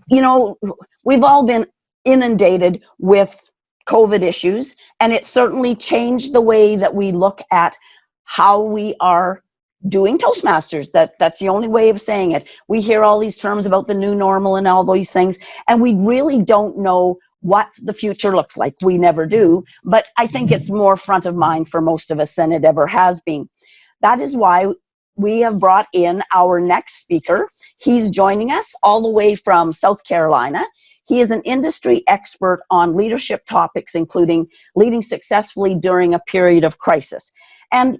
you know, we've all been inundated with COVID issues, and it certainly changed the way that we look at how we are doing Toastmasters. That's the only way of saying it. We hear all these terms about the new normal and all these things, and we really don't know what the future looks like. We never do, but I think it's more front of mind for most of us than it ever has been. That is why we have brought in our next speaker. He's joining us all the way from South Carolina. He is an industry expert on leadership topics, including leading successfully during a period of crisis. And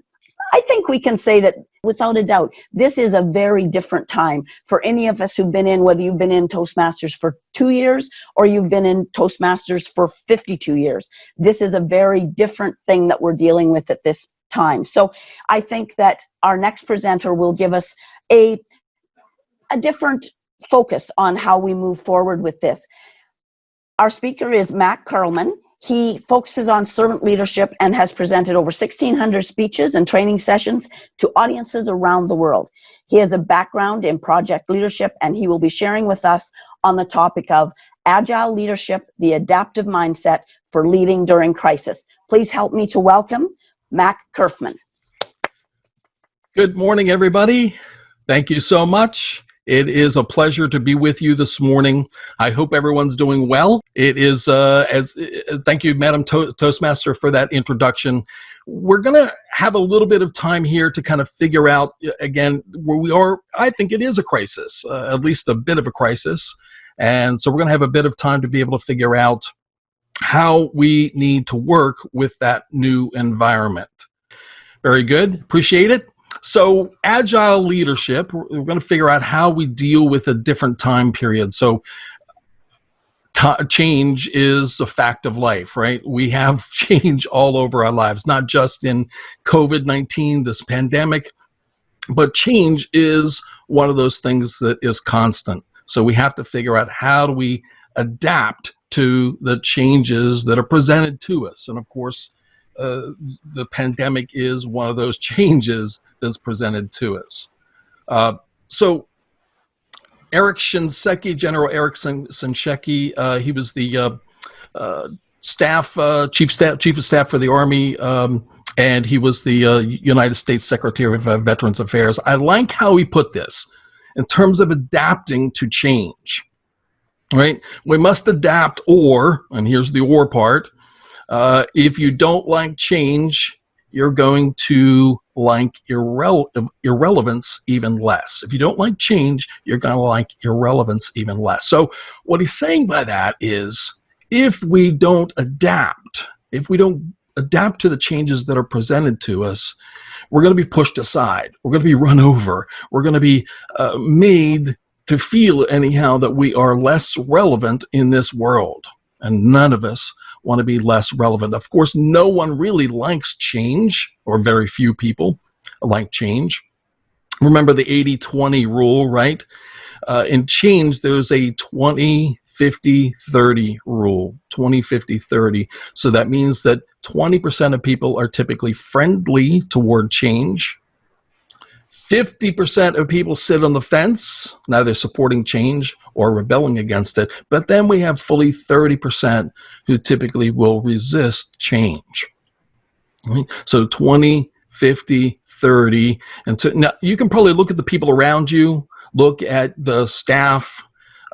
I think we can say that without a doubt, this is a very different time for any of us who've been in, whether you've been in Toastmasters for 2 years or you've been in Toastmasters for 52 years. This is a very different thing that we're dealing with at this time. So I think that our next presenter will give us a different focus on how we move forward with this. Our speaker is Matt Curfman. He focuses on servant leadership and has presented over 1,600 speeches and training sessions to audiences around the world. He has a background in project leadership, and he will be sharing with us on the topic of Agile Leadership, the adaptive mindset for leading during crisis. Please help me to welcome Matt Curfman. Good morning, everybody. Thank you so much. It is a pleasure to be with you this morning. I hope everyone's doing well. It is, thank you, Madam Toastmaster, for that introduction. We're going to have a little bit of time here to kind of figure out, again, where we are. I think it is a crisis, at least a bit of a crisis. And so we're going to have a bit of time to be able to figure out how we need to work with that new environment. Very good. Appreciate it. So Agile Leadership, we're going to figure out how we deal with a different time period. So change is a fact of life, right? We have change all over our lives, not just in COVID-19, this pandemic, but change is one of those things that is constant. So we have to figure out how do we adapt to the changes that are presented to us. And of course, the pandemic is one of those changes that's presented to us. So Eric Shinseki, General Eric Shinseki, he was the chief of staff for the Army, and he was the United States Secretary of Veterans Affairs. I like how he put this in terms of adapting to change, right? We must adapt, or, and here's the or part, if you don't like change, you're going to like irrelevance even less. If you don't like change, you're going to like irrelevance even less. So what he's saying by that is, if we don't adapt to the changes that are presented to us, we're going to be pushed aside. We're going to be run over. We're going to be made to feel anyhow that we are less relevant in this world. And none of us want to be less relevant. Of course, no one really likes change, or very few people like change. Remember the 80-20 rule, right? In change, there's a 20-50-30 rule, 20-50-30. So that means that 20% of people are typically friendly toward change. 50% of people sit on the fence, neither supporting change or rebelling against it. But then we have fully 30% who typically will resist change. Right? So 20, 50, 30. And so now you can probably look at the people around you, look at the staff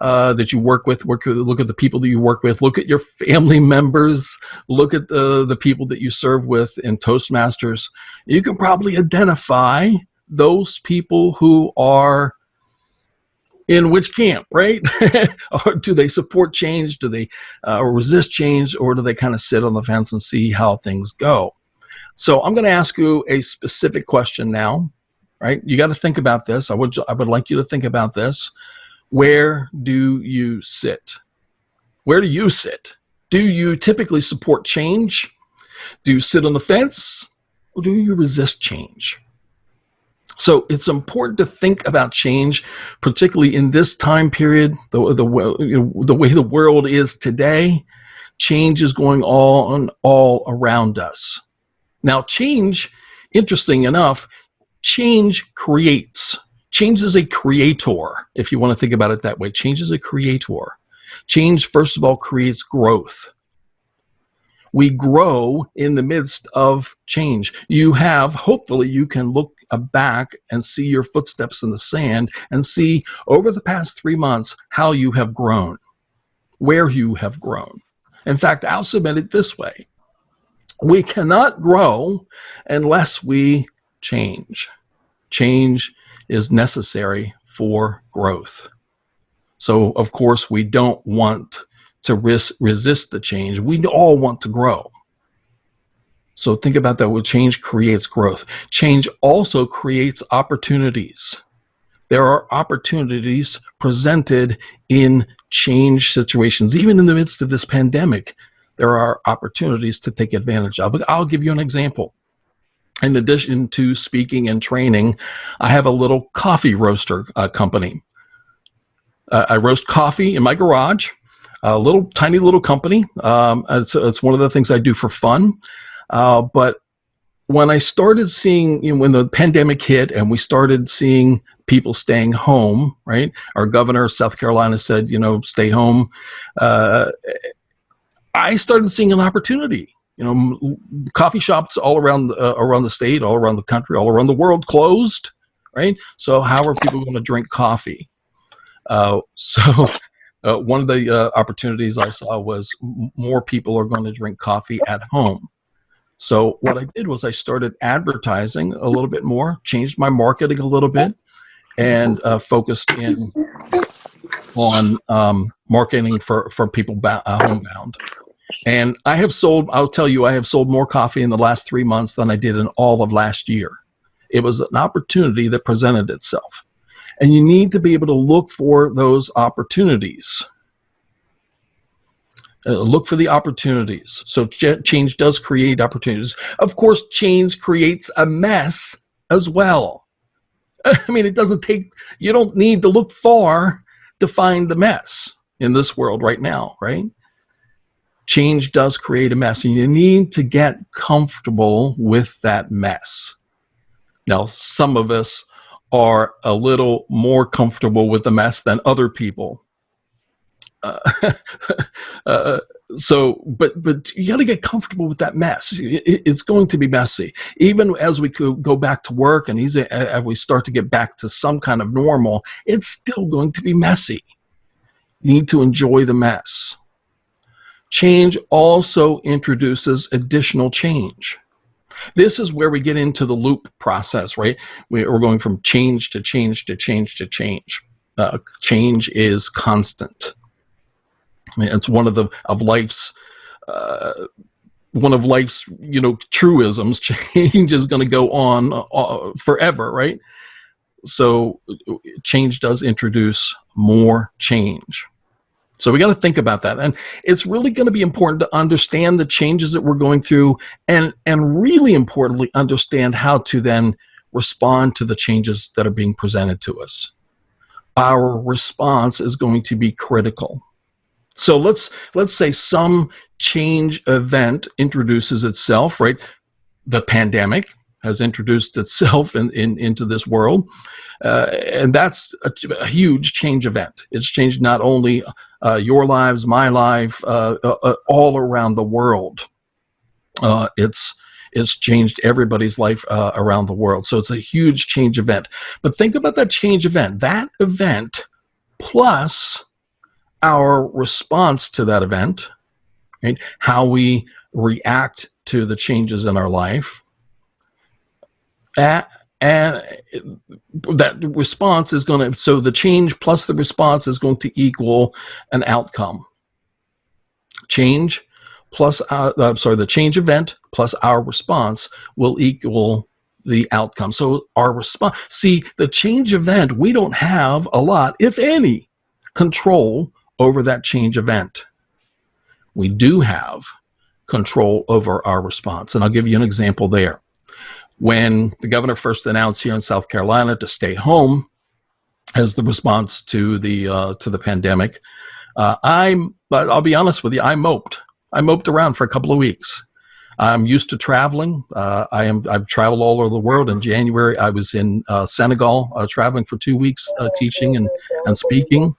that you work with, look at the people that you work with, look at your family members, look at the people that you serve with in Toastmasters. You can probably identify those people who are in which camp, right? Or do they support change? Do they resist change? Or do they kind of sit on the fence and see how things go? So I'm going to ask you a specific question now, right? You got to think about this. I would like you to think about this. Where do you sit? Where do you sit? Do you typically support change? Do you sit on the fence? Or do you resist change? So it's important to think about change, particularly in this time period, the way the world is today. Change is going on all around us. Now, change, interesting enough, change creates. Change is a creator, if you want to think about it that way. Change is a creator. Change, first of all, creates growth. We grow in the midst of change. Hopefully you can look back and see your footsteps in the sand and see over the past 3 months how you have grown, where you have grown. In fact, I'll submit it this way. We cannot grow unless we change. Change is necessary for growth. So, of course, we don't want to resist the change. We all want to grow. So think about that. Well, change creates growth. Change also creates opportunities. There are opportunities presented in change situations. Even in the midst of this pandemic, there are opportunities to take advantage of. I'll give you an example. In addition to speaking and training, I have a little coffee roaster company. I roast coffee in my garage, a tiny little company. It's one of the things I do for fun. But when I started seeing, when the pandemic hit and we started seeing people staying home, right? Our governor of South Carolina said, stay home. I started seeing an opportunity. Coffee shops all around the state, all around the country, all around the world closed, right? So how are people going to drink coffee? One of the opportunities I saw was more people are going to drink coffee at home. So what I did was I started advertising a little bit more, changed my marketing a little bit, and focused in on marketing for people homebound. And I'll tell you, I have sold more coffee in the last 3 months than I did in all of last year. It was an opportunity that presented itself. And you need to be able to look for those opportunities. Look for the opportunities. So change does create opportunities. Of course, change creates a mess as well. I mean, you don't need to look far to find the mess in this world right now, right? Change does create a mess, and you need to get comfortable with that mess. Now, some of us are a little more comfortable with the mess than other people. But you got to get comfortable with that mess. It's going to be messy. Even as we could go back to work and as we start to get back to some kind of normal, it's still going to be messy. You need to enjoy the mess. Change also introduces additional change. This is where we get into the loop process, right? We're going from change to change to change to change. Change is constant. I mean, it's one of life's truisms. Change is going to go on forever, right? So change does introduce more change. So we got to think about that. And it's really going to be important to understand the changes that we're going through and really importantly, understand how to then respond to the changes that are being presented to us. Our response is going to be critical. So let's say some change event introduces itself, right? The pandemic has introduced itself into this world. And that's a huge change event. It's changed not only your lives, my life, all around the world. It's changed everybody's life around the world. So it's a huge change event. But think about that change event. That event plus our response to that event, right? How we react to the changes in our life. And that response is going to, so the change plus the response is going to equal an outcome. Change plus, the change event plus our response will equal the outcome. So our response, see, the change event, we don't have a lot, if any, control over that change event. We do have control over our response. And I'll give you an example there. When the governor first announced here in South Carolina to stay home as the response to the pandemic, I'll be honest with you, I moped around for a couple of weeks. I'm used to traveling. I've traveled all over the world. In January, I was in Senegal, traveling for 2 weeks, teaching and speaking.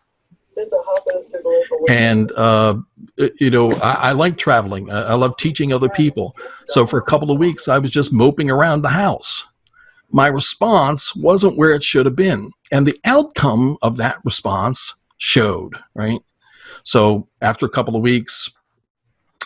And I like traveling. I love teaching other people. So for a couple of weeks, I was just moping around the house. My response wasn't where it should have been, and the outcome of that response showed. Right. So after a couple of weeks,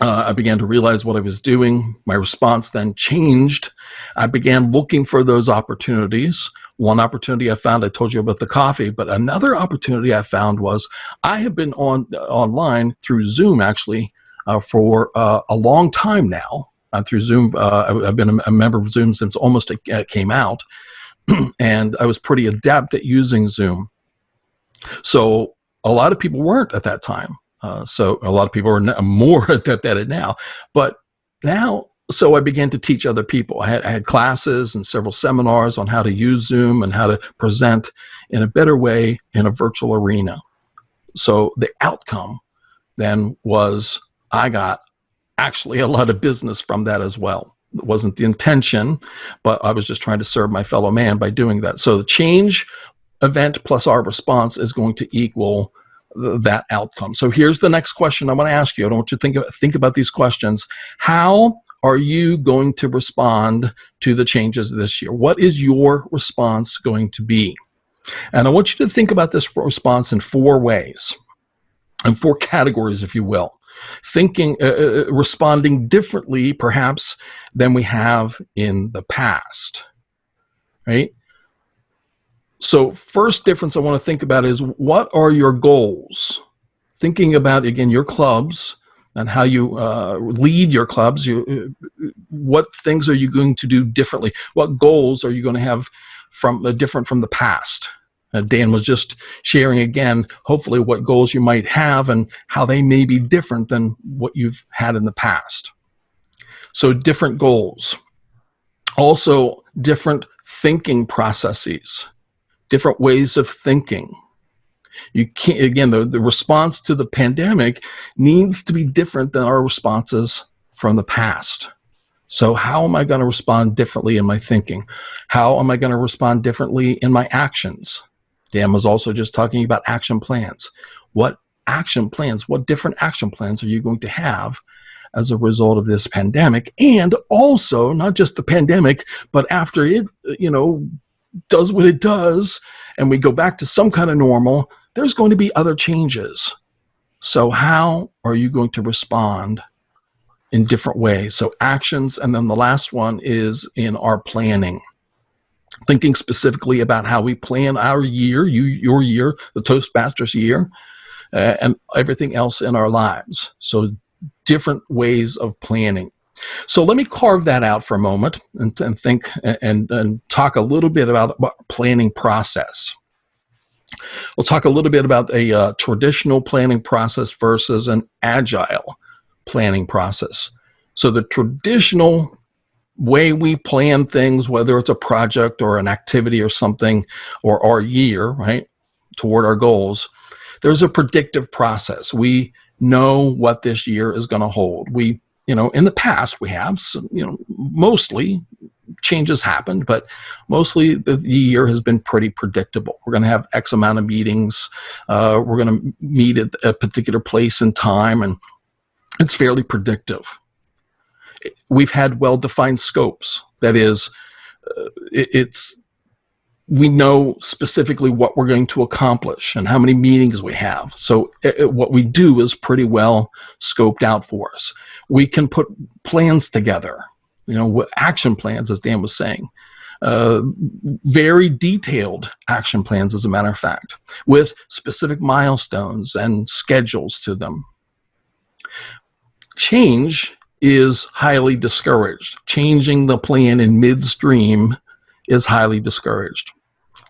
I began to realize what I was doing. My response then changed. I began looking for those opportunities. One opportunity I found, I told you about the coffee, but another opportunity I found was I have been online through Zoom actually for a long time now. Through Zoom, I've been a member of Zoom since almost it came out, and I was pretty adept at using Zoom. So a lot of people weren't at that time. So a lot of people are more adept at it now. But now, so I began to teach other people. I had classes and several seminars on how to use Zoom and how to present in a better way in a virtual arena. So the outcome then was I got actually a lot of business from that as well. It wasn't the intention, but I was just trying to serve my fellow man by doing that. So the change event plus our response is going to equal that outcome. So here's the next question I want to ask you. I don't want you to think about these questions. How are you going to respond to the changes this year? What is your response going to be? And I want you to think about this response in 4 ways, in 4 categories, if you will. Responding differently, perhaps, than we have in the past, right? So first difference I want to think about is, what are your goals? Thinking about, again, your clubs and how you lead your clubs. What things are you going to do differently? What goals are you going to have different from the past? Dan was just sharing again, hopefully, what goals you might have and how they may be different than what you've had in the past. So different goals. Also, different thinking processes. Different ways of thinking. You can't, again, the response to the pandemic needs to be different than our responses from the past. So how am I going to respond differently in my thinking? How am I going to respond differently in my actions? Dan was also just talking about action plans. What different action plans are you going to have as a result of this pandemic? And also, not just the pandemic, but after it, does what it does, and we go back to some kind of normal, there's going to be other changes. So how are you going to respond in different ways? So actions, and then the last one is in our planning. Thinking specifically about how we plan our year, your year, the Toastmasters year, and everything else in our lives. So different ways of planning. So let me carve that out for a moment and think and talk a little bit about planning process. We'll talk a little bit about a traditional planning process versus an agile planning process. So the traditional way we plan things, whether it's a project or an activity or something, or our year, right, toward our goals, there's a predictive process. We know what this year is going to hold. In the past, we have, mostly changes happened, but mostly the year has been pretty predictable. We're going to have X amount of meetings. We're going to meet at a particular place and time, and it's fairly predictive. We've had well-defined scopes. That is, we know specifically what we're going to accomplish and how many meetings we have. So what we do is pretty well scoped out for us. We can put plans together, action plans, as Dan was saying, very detailed action plans, as a matter of fact, with specific milestones and schedules to them. Change is highly discouraged. Changing the plan in midstream is highly discouraged.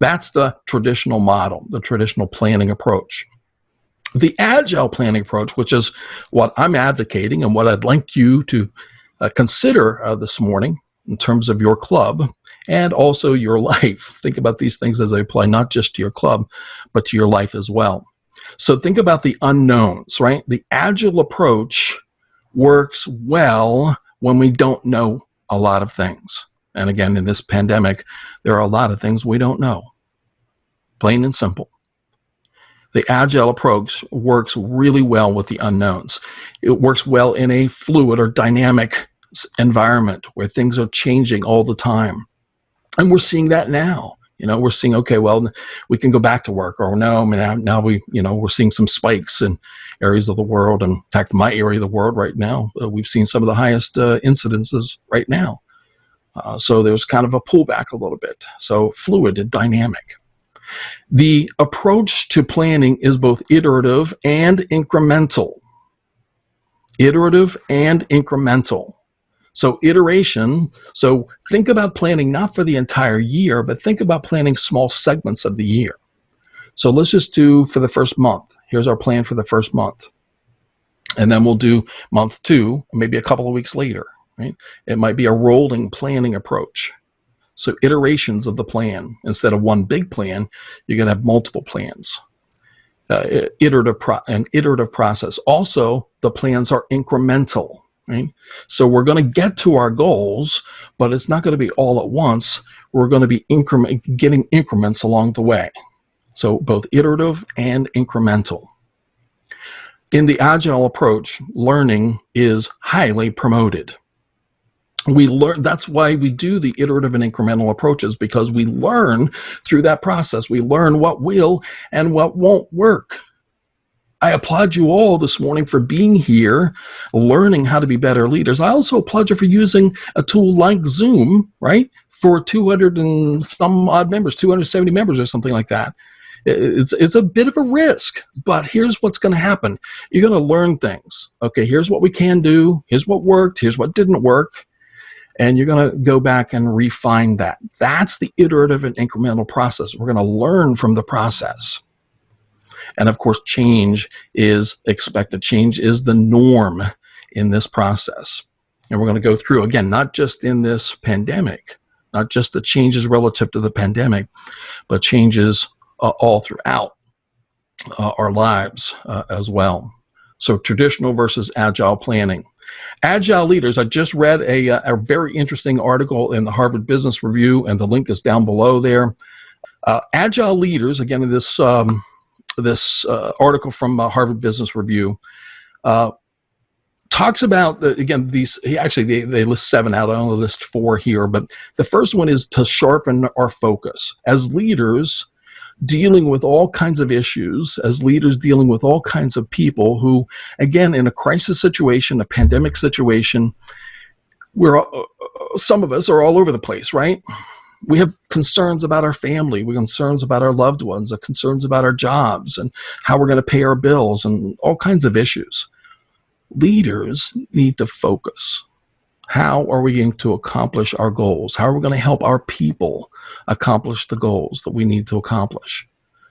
That's the traditional model, the traditional planning approach. The agile planning approach, which is what I'm advocating and what I'd like you to consider this morning in terms of your club and also your life. Think about these things as they apply not just to your club, but to your life as well. So think about the unknowns, right? The agile approach works well when we don't know a lot of things. And again, in this pandemic, there are a lot of things we don't know. Plain and simple. The Agile approach works really well with the unknowns. It works well in a fluid or dynamic environment where things are changing all the time. And we're seeing that now. We're seeing, okay, well, we can go back to work, or no, now we're seeing some spikes in areas of the world. And in fact, my area of the world right now, we've seen some of the highest incidences right now. So there's kind of a pullback a little bit. So fluid and dynamic. The approach to planning is both iterative and incremental. Iterative and incremental. So iteration, so think about planning not for the entire year, but think about planning small segments of the year. So let's just do for the first month. Here's our plan for the first month. And then we'll do month 2, maybe a couple of weeks later, right? It might be a rolling planning approach. So iterations of the plan. Instead of one big plan, you're going to have multiple plans. Iterative process. Also, the plans are incremental. Right? So we're going to get to our goals, but it's not going to be all at once. We're going to be getting increments along the way. So both iterative and incremental. In the Agile approach, learning is highly promoted. We learn. That's why we do the iterative and incremental approaches, because we learn through that process. We learn what will and what won't work. I applaud you all this morning for being here, learning how to be better leaders. I also applaud you for using a tool like Zoom, right, for 200 and some odd members, 270 members or something like that. It's a bit of a risk, but here's what's going to happen. You're going to learn things. Okay, here's what we can do. Here's what worked. Here's what didn't work. And you're going to go back and refine that. That's the iterative and incremental process. We're going to learn from the process. And of course, change is expected. Change is the norm in this process. And we're going to go through, again, not just in this pandemic, not just the changes relative to the pandemic, but changes all throughout our lives as well. So traditional versus agile planning. Agile leaders, I just read a very interesting article in the Harvard Business Review, and the link is down below there. Agile leaders, again, in this article from Harvard Business Review talks about, again, they list 7 out. I only list 4 here, but the first one is to sharpen our focus. As leaders dealing with all kinds of issues, as leaders dealing with all kinds of people who, again, in a crisis situation, a pandemic situation, some of us are all over the place, right? We have concerns about our family, we have concerns about our loved ones, concerns about our jobs and how we're going to pay our bills and all kinds of issues. Leaders need to focus. How are we going to accomplish our goals? How are we going to help our people accomplish the goals that we need to accomplish?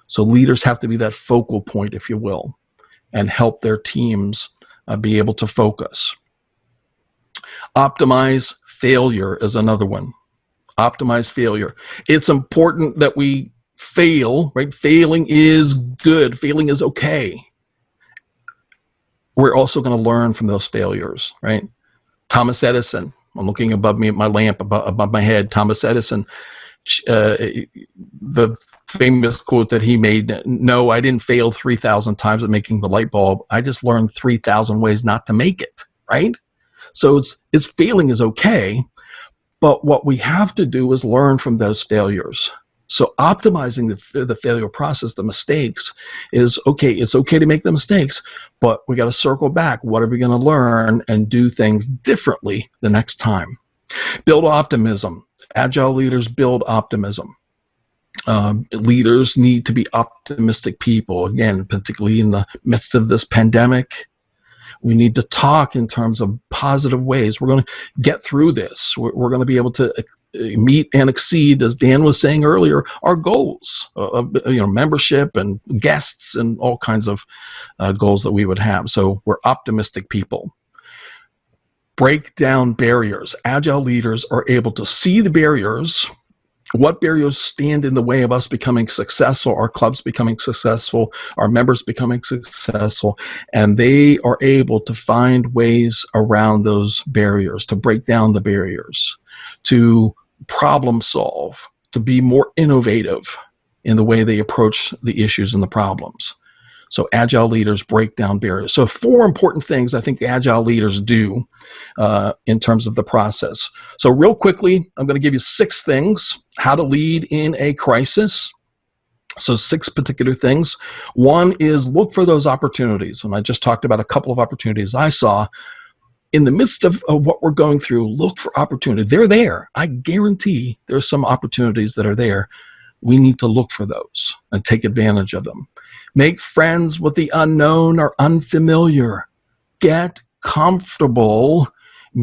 So leaders have to be that focal point, if you will, and help their teams be able to focus. Optimize failure is another one. Optimize failure. It's important that we fail, right? Failing is good. Failing is okay. We're also going to learn from those failures, right? Thomas Edison, I'm looking above me at my lamp, above my head. Thomas Edison, the famous quote that he made, "No, I didn't fail 3,000 times at making the light bulb. I just learned 3,000 ways not to make it," right? So it's failing is okay. But what we have to do is learn from those failures. So optimizing the failure process, the mistakes, is okay. It's okay to make the mistakes, but we got to circle back. What are we going to learn and do things differently the next time? Build optimism. Agile leaders build optimism. Leaders need to be optimistic people. Again, particularly in the midst of this pandemic, we need to talk in terms of positive ways. We're going to get through this. We're going to be able to meet and exceed, as Dan was saying earlier, our goals of membership and guests and all kinds of goals that we would have. So we're optimistic people. Break down barriers. Agile leaders are able to see the barriers What barriers stand in the way of us becoming successful, our clubs becoming successful, our members becoming successful? And they are able to find ways around those barriers, to break down the barriers, to problem solve, to be more innovative in the way they approach the issues and the problems. So Agile leaders break down barriers. So 4 important things I think Agile leaders do in terms of the process. So real quickly, I'm going to give you 6 things, how to lead in a crisis. So 6 particular things. One is look for those opportunities. And I just talked about a couple of opportunities I saw. In the midst of what we're going through, look for opportunity. They're there. I guarantee there's some opportunities that are there. We need to look for those and take advantage of them. Make friends with the unknown or unfamiliar. Get comfortable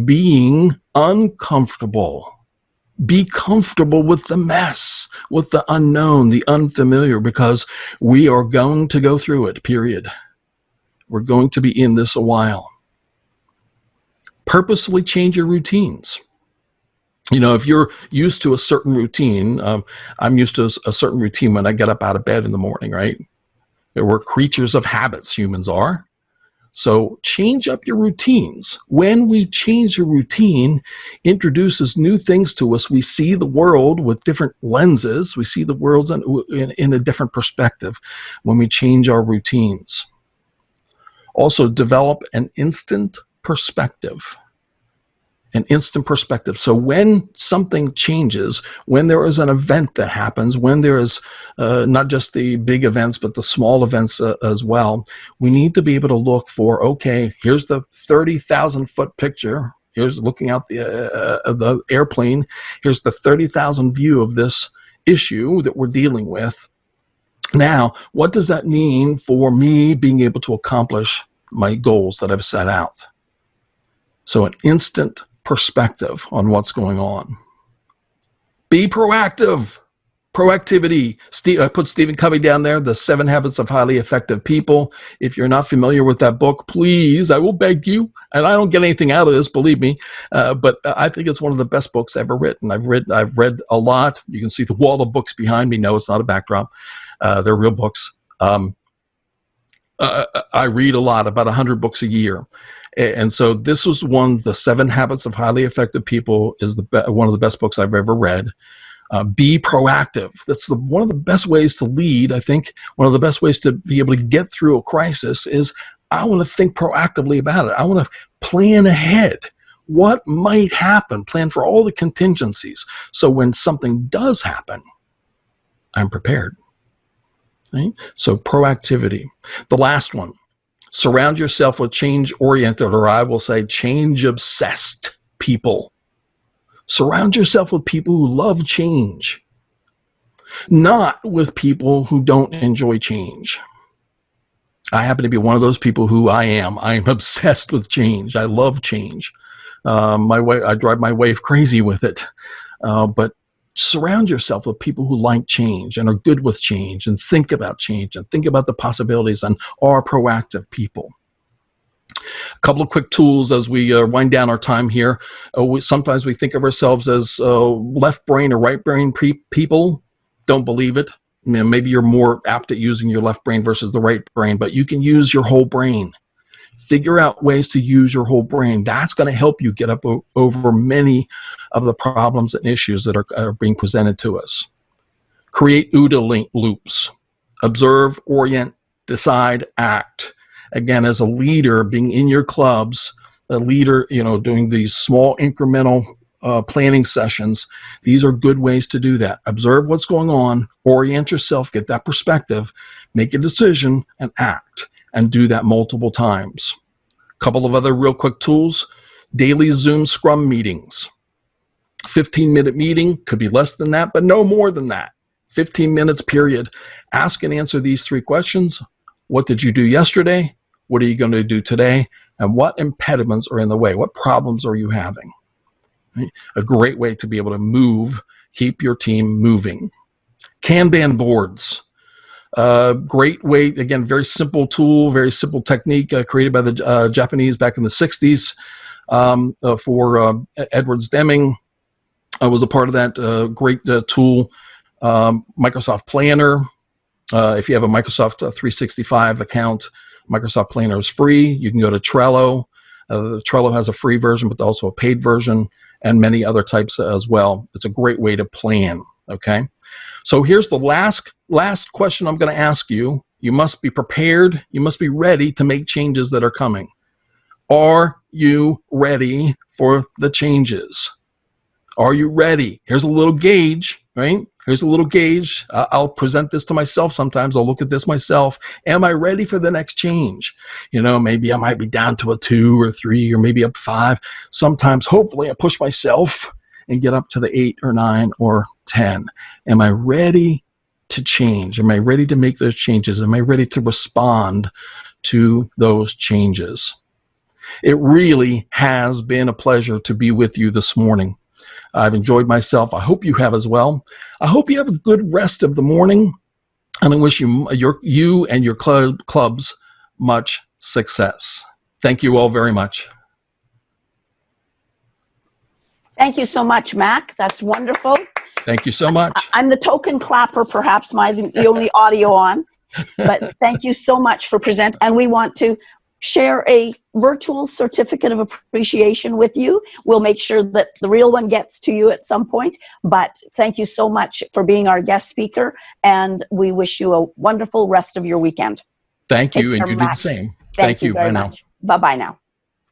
being uncomfortable. Be comfortable with the mess, with the unknown, the unfamiliar, because we are going to go through it, period. We're going to be in this a while. Purposely change your routines. You know, if you're used to a certain routine, I'm used to a certain routine when I get up out of bed in the morning, right? We're creatures of habits, humans are. So change up your routines. When we change a routine, introduces new things to us. We see the world with different lenses. We see the world in a different perspective when we change our routines. Also, develop an instant perspective. An instant perspective. So when something changes, when there is an event that happens, when there is not just the big events, but the small events as well, we need to be able to look for, okay, here's the 30,000 foot picture. Here's looking out the airplane. Here's the 30,000 view of this issue that we're dealing with. Now, what does that mean for me being able to accomplish my goals that I've set out? So an instant perspective on what's going on. Be proactive. Proactivity. I put Stephen Covey down there, The 7 Habits of Highly Effective People. If you're not familiar with that book, please, I will beg you, and I don't get anything out of this, believe me, but I think it's one of the best books ever written. I've read a lot. You can see the wall of books behind me. No, it's not a backdrop. They're real books. I read a lot, about 100 books a year. And so this was The 7 Habits of Highly Effective People is one of the best books I've ever read. Be proactive. That's one of the best ways to lead. I think one of the best ways to be able to get through a crisis is I want to think proactively about it. I want to plan ahead. What might happen? Plan for all the contingencies. So when something does happen, I'm prepared. Right? So proactivity. The last one. Surround yourself with change-oriented, or I will say change-obsessed people. Surround yourself with people who love change, not with people who don't enjoy change. I happen to be one of those people who I am obsessed with change. I love change. I drive my wife crazy with it. But surround yourself with people who like change and are good with change and think about the possibilities and are proactive people. A couple of quick tools as we wind down our time here. Sometimes we think of ourselves as left brain or right brain people. Don't believe it. I mean, maybe you're more apt at using your left brain versus the right brain, but you can use your whole brain. Figure out ways to use your whole brain. That's going to help you get up over many of the problems and issues that are being presented to us. Create OODA loops. Observe, orient, decide, act. Again, as a leader, being in your clubs, a leader, doing these small incremental planning sessions, these are good ways to do that. Observe what's going on, orient yourself, get that perspective, make a decision, and act. And do that multiple times. A couple of other real quick tools. Daily Zoom Scrum meetings. 15-minute meeting, could be less than that, but no more than that. 15 minutes, period. Ask and answer these 3 questions. What did you do yesterday? What are you going to do today? And what impediments are in the way? What problems are you having? Right? A great way to be able to keep your team moving. Kanban boards. Great way, again, very simple tool, very simple technique created by the Japanese back in the 60s for Edwards Deming. I was a part of that great tool, Microsoft Planner. If you have a Microsoft 365 account, Microsoft Planner is free. You can go to Trello. Trello has a free version, but also a paid version, and many other types as well. It's a great way to plan, okay? So here's the last question I'm going to ask you. You must be prepared. You must be ready to make changes that are coming. Are you ready for the changes? Are you ready? Here's a little gauge, right? Here's a little gauge. I'll present this to myself sometimes. I'll look at this myself. Am I ready for the next change? Maybe I might be down to a 2 or 3 or maybe up 5. Sometimes, hopefully, I push myself and get up to the 8 or 9 or 10. Am I ready to change? Am I ready to make those changes? Am I ready to respond to those changes? It really has been a pleasure to be with you this morning. I've enjoyed myself. I hope you have as well. I hope you have a good rest of the morning, and I wish you and your clubs much success. Thank you all very much. Thank you so much, Mac. That's wonderful. Thank you so much. I'm the token clapper, perhaps, the only audio on, but thank you so much for presenting. And we want to share a virtual certificate of appreciation with you. We'll make sure that the real one gets to you at some point, but thank you so much for being our guest speaker, and we wish you a wonderful rest of your weekend. Thank you, and you do the same. Thank you very much. Bye-bye now.